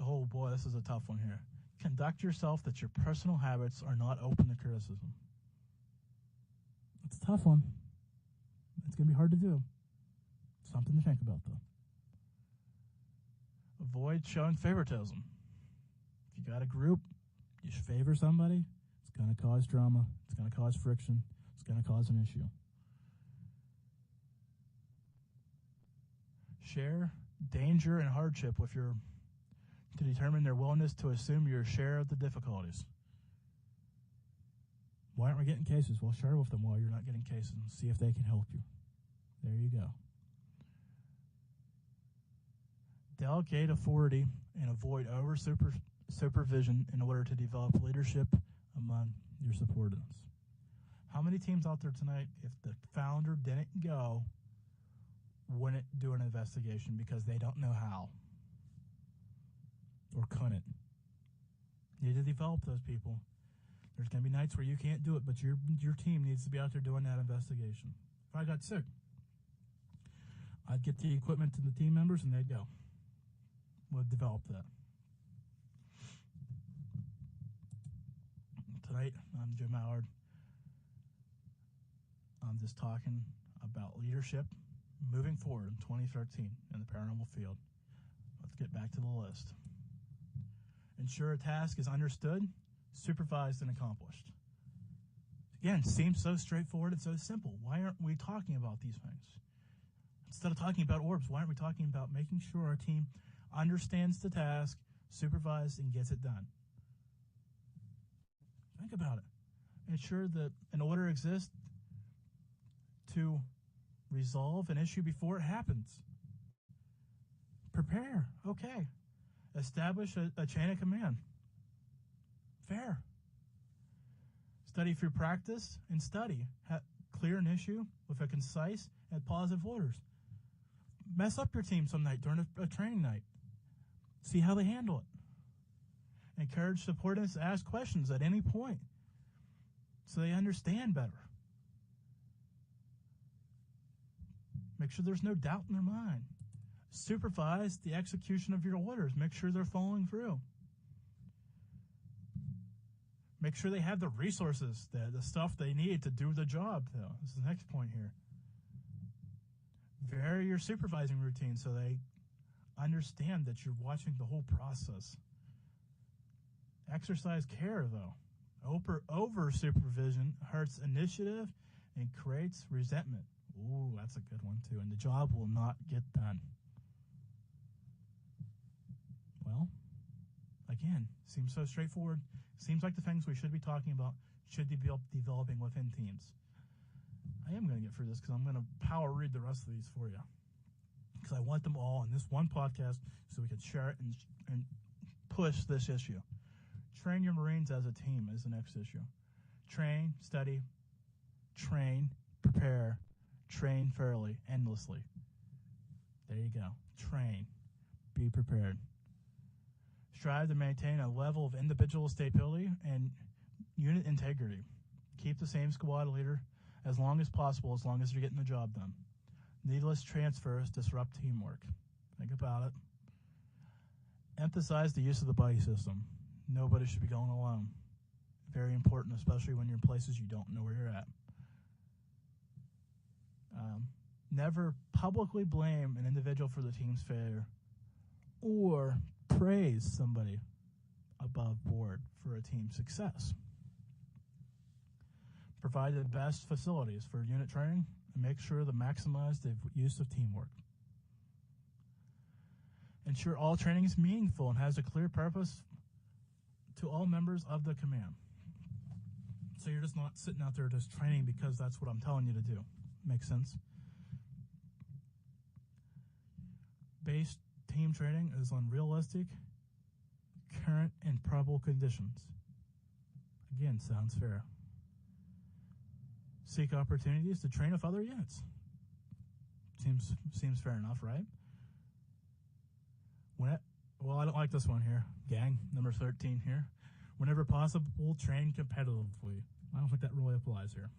Oh boy, this is a tough one here. Conduct yourself that your personal habits are not open to criticism. It's a tough one. It's going to be hard to do. Something to think about, though. Avoid showing favoritism. If you got a group, you favor somebody, it's going to cause drama. It's going to cause friction. It's going to cause an issue. Share danger and hardship to determine their willingness to assume your share of the difficulties. Why aren't we getting cases? Well, share with them while you're not getting cases and see if they can help you. There you go. Delegate authority and avoid supervision in order to develop leadership among your subordinates. How many teams out there tonight, if the founder didn't go, wouldn't do an investigation because they don't know how? Or couldn't? You need to develop those people. There's going to be nights where you can't do it, but your team needs to be out there doing that investigation. If I got sick, I'd get the equipment to the team members and they'd go. We'll develop that. Tonight, I'm Jim Howard. I'm just talking about leadership moving forward in 2013 in the paranormal field. Let's get back to the list. Ensure a task is understood, supervised, and accomplished. Again, seems so straightforward and so simple. Why aren't we talking about these things? Instead of talking about orbs, why aren't we talking about making sure our team understands the task, supervised, and gets it done? Think about it. Ensure that an order exists to resolve an issue before it happens. Prepare. Okay. Establish a chain of command. Fair. Study through practice and study. Clear an issue with a concise and positive orders. Mess up your team some night during a training night. See how they handle it. Encourage subordinates to ask questions at any point so they understand better. Make sure there's no doubt in their mind. Supervise the execution of your orders. Make sure they're following through. Make sure they have the resources, the stuff they need to do the job, though. This is the next point here. Vary your supervising routine so they understand that you're watching the whole process. Exercise care, though. Over supervision hurts initiative and creates resentment. Ooh, that's a good one, too. And the job will not get done. Well, again, seems so straightforward. Seems like the things we should be talking about should be developing within teams. I am going to get through this because I'm going to power read the rest of these for you. Because I want them all in this one podcast so we can share it and push this issue. Train your Marines as a team is the next issue. Train, study, train, prepare, train fairly, endlessly. There you go. Train. Be prepared. Strive to maintain a level of individual stability and unit integrity. Keep the same squad leader as long as possible, as long as you're getting the job done. Needless transfers disrupt teamwork. Think about it. Emphasize the use of the buddy system. Nobody should be going alone. Very important, especially when you're in places you don't know where you're at. Never publicly blame an individual for the team's failure or praise somebody above board for a team's success. Provide the best facilities for unit training and make sure to maximize the use of teamwork. Ensure all training is meaningful and has a clear purpose to all members of the command. So you're just not sitting out there just training because that's what I'm telling you to do. Makes sense? Base team training is on realistic, current, and probable conditions. Again, sounds fair. Seek opportunities to train with other units. Seems fair enough, right? Well, I don't like this one here. Gang, number 13 here. Whenever possible, train competitively. I don't think that really applies here.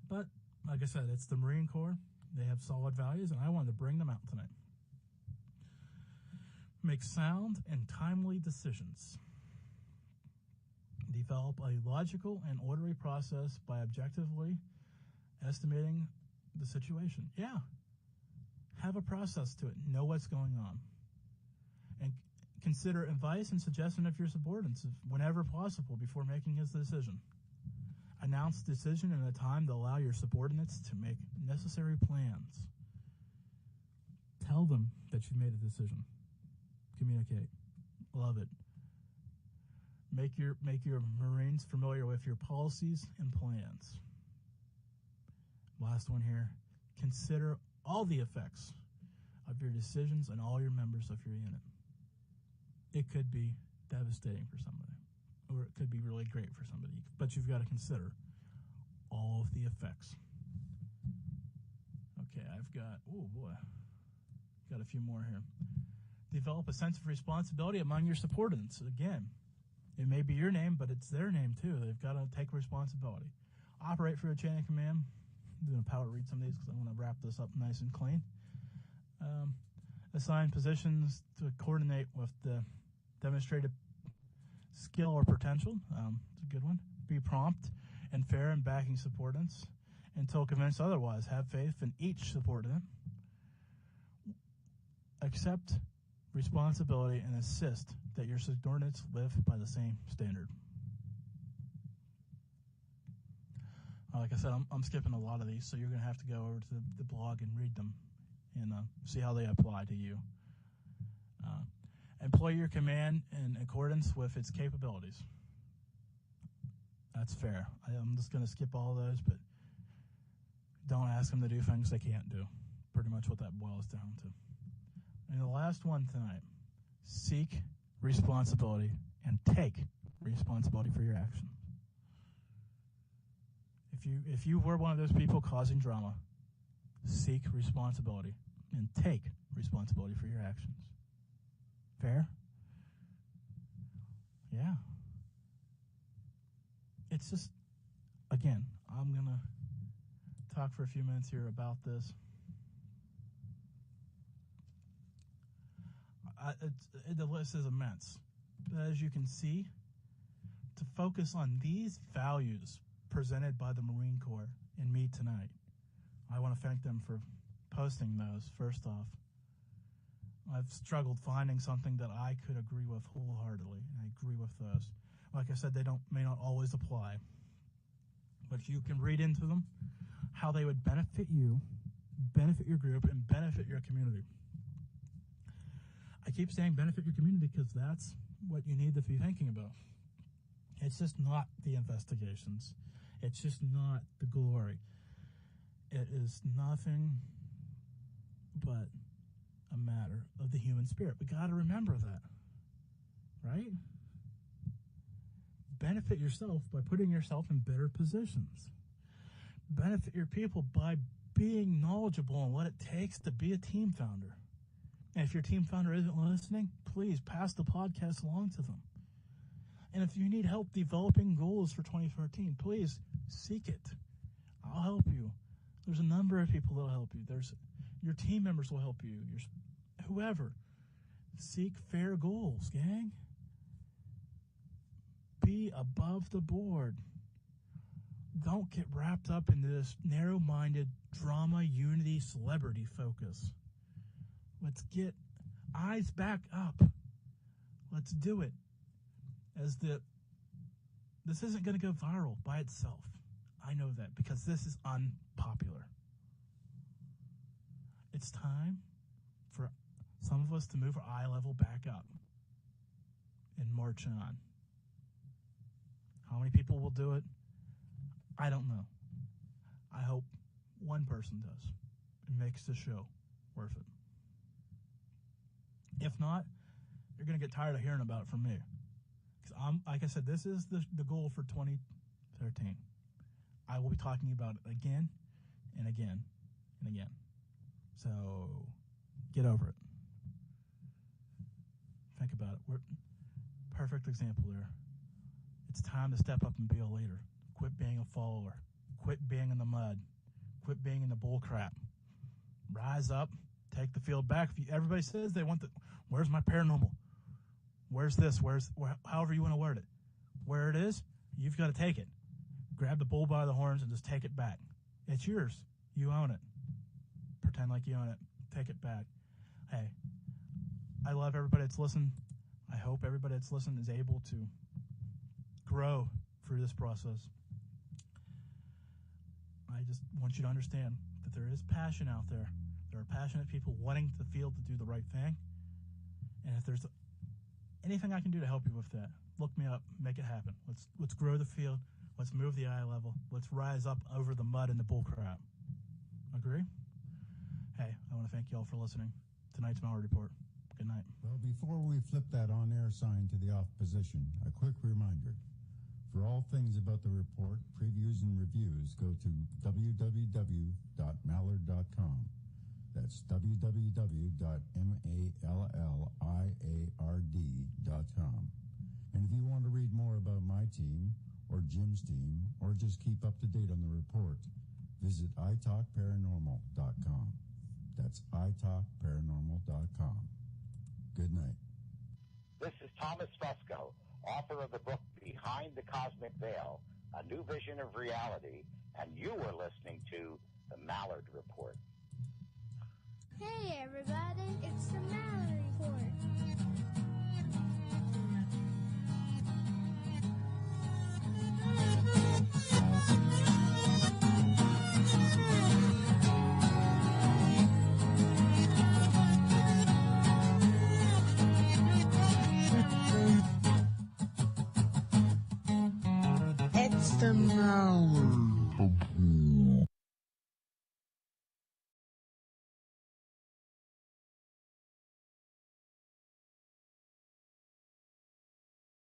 But, like I said, it's the Marine Corps. They have solid values, and I wanted to bring them out tonight. Make sound and timely decisions. Develop a logical and orderly process by objectively estimating the situation. Yeah. Have a process to it. Know what's going on. And consider advice and suggestion of your subordinates whenever possible before making his decision. Announce the decision in a time to allow your subordinates to make necessary plans. Tell them that you made a decision. Communicate. Love it. Make your Marines familiar with your policies and plans. Last one here. Consider all the effects of your decisions on all your members of your unit. It could be devastating for somebody, or it could be really great for somebody, but you've got to consider all of the effects. Okay, I've got, got a few more here. Develop a sense of responsibility among your subordinates. Again, it may be your name, but it's their name too. They've got to take responsibility. Operate through a chain of command. I'm going to power read some of these because I want to wrap this up nice and clean. Assign positions to coordinate with the demonstrated skill or potential. It's a good one. Be prompt and fair in backing subordinates until convinced otherwise. Have faith in each subordinate. Accept responsibility and assist that your subordinates live by the same standard. Like I said, I'm skipping a lot of these, so you're going to have to go over to the blog and read them and see how they apply to you. Employ your command in accordance with its capabilities. That's fair. I'm just going to skip all those, but don't ask them to do things they can't do. Pretty much what that boils down to. And the last one tonight, seek responsibility and take responsibility for your actions. If you were one of those people causing drama, seek responsibility and take responsibility for your actions. Fair? Yeah. It's just, again, I'm going to talk for a few minutes here about this. The list is immense. But as you can see, to focus on these values presented by the Marine Corps and me tonight, I want to thank them for posting those, first off. I've struggled finding something that I could agree with wholeheartedly, and I agree with those. Like I said, they may not always apply. But if you can read into them, how they would benefit you, benefit your group, and benefit your community. I keep saying benefit your community because that's what you need to be thinking about. It's just not the investigations. It's just not the glory. It is nothing but a matter of the human spirit. We got to remember that, right? Benefit yourself by putting yourself in better positions. Benefit your people by being knowledgeable on what it takes to be a team founder. And if your team founder isn't listening, please pass the podcast along to them. And if you need help developing goals for 2013, please seek it. I'll help you. There's a number of people that will help you. Your team members will help you. Whoever. Seek fair goals, gang. Be above the board. Don't get wrapped up in this narrow-minded drama, unity, celebrity focus. Let's get eyes back up. Let's do it. This isn't going to go viral by itself. I know that because this is unpopular. It's time for some of us to move our eye level back up and march on. How many people will do it? I don't know. I hope one person does. It makes the show worth it. If not, you're going to get tired of hearing about it from me. Because like I said, this is the goal for 2013. I will be talking about it again and again and again. So get over it. Think about it. Perfect example there. It's time to step up and be a leader. Quit being a follower. Quit being in the mud. Quit being in the bull crap. Rise up. Take the field back. Everybody says they want where's my paranormal? Where's this? However you want to word it. Where it is, you've got to take it. Grab the bull by the horns and just take it back. It's yours. You own it. Pretend like you own it. Take it back. Hey, I love everybody that's listened. I hope everybody that's listened is able to grow through this process. I just want you to understand that there is passion out there. There are passionate people wanting the field to do the right thing. And if there's anything I can do to help you with that, look me up, make it happen. Let's grow the field. Let's move the eye level. Let's rise up over the mud and the bull crap. Agree? Hey, I want to thank you all for listening. Tonight's Mallory Report. Good night. Well, before we flip that on-air sign to the off position, a quick reminder. For all things about the report, previews, and reviews, go to www.mallard.com. That's www.mallard.com. And if you want to read more about my team, or Jim's team, or just keep up to date on the report, visit italkparanormal.com. That's italkparanormal.com. Good night. This is Thomas Fusco, author of the book Behind the Cosmic Veil, A New Vision of Reality, and you are listening to The Mallard Report. Hey everybody, it's the Mallard Report. It's the Mallard